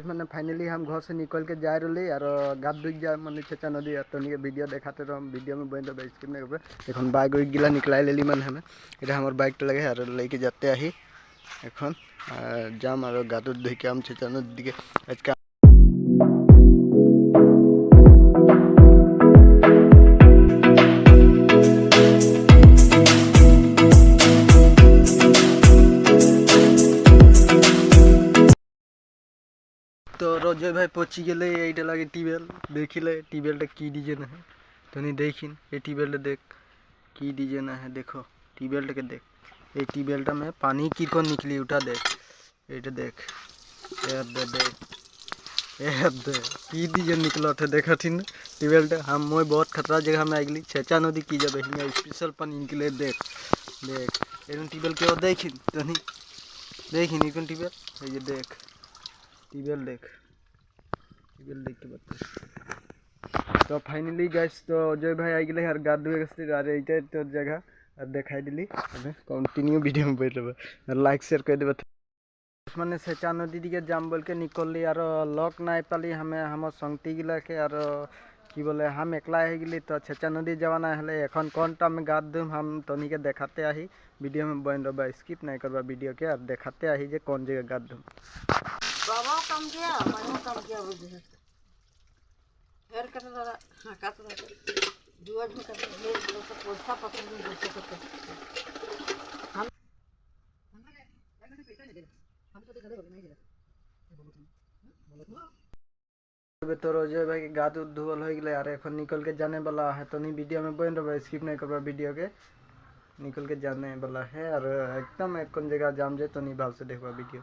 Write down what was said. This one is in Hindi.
मैंने फाइनली हम घर से निकल के जा रही और गाद दुख जा मैंने छेचा नदी तो वीडियो देखाते रहो वीडियो में बन रहा स्क्रीन में एन बाइक उइक गिला निकलाई लेली मैंने हमें इधर हमारे बाइक लगे और लेके जाते ही एन जाम और गाद धोके हम छेचा नदी के आज का तो रजय भाई पहुँची गए ये लगे टीवेल देखिले टीवेल की डिजाइन है तो नहीं देखिन ये टीवेल देख की डिजाइन है देखो टीवेल के देख ये टीवेल में पानी की कौन निकली उठा देख ये देख ये देख की डिजाइन निकला थे देखा थी टीवेल हम मैं बहुत खतरा जगह में आगली छेचा नदी की जब स्पेशल पानी निकले देख देख ये टीवेल के देखिन तो नहीं देखिन ये टीवेल ये देख टीवेल देख के बता तो फाइनली गैस तो अजय भाई आ गए यार गाद धोए तो जगह और देखा दिली कंटिन्यू वीडियो में बैठ रहा लाइक शेयर कर देव मैंने छेचा नदी दिखे जाम बोल के निकलली और लक ना पाली हमें हम संगती गिला के और कि बोले हम एकला हो गली तो छेचा नदी जवाना है एखन कौन टाइम में गाद दूम हम तनी के देखाते आही वीडियो में बन रहा स्किप नहीं करवा वीडियो के और देखाते आही जे कौन जगह गाद दूम बाबा काम किया मैंने काम किया बुझे फिर कर रहा हां का तो दुआ में कर ले तो पैसा पकड़ नहीं देते हम तो घर नहीं गया तो रोजे भाई के गाद धुअल हो गए यार एखन निकल के जाने वाला है तो नहीं वीडियो में बन रहा स्किप नहीं करवा वीडियो के निकल के जाने वाला है और एकदम एक जगह जाम जाए तो नहीं भाव से देखवा वीडियो।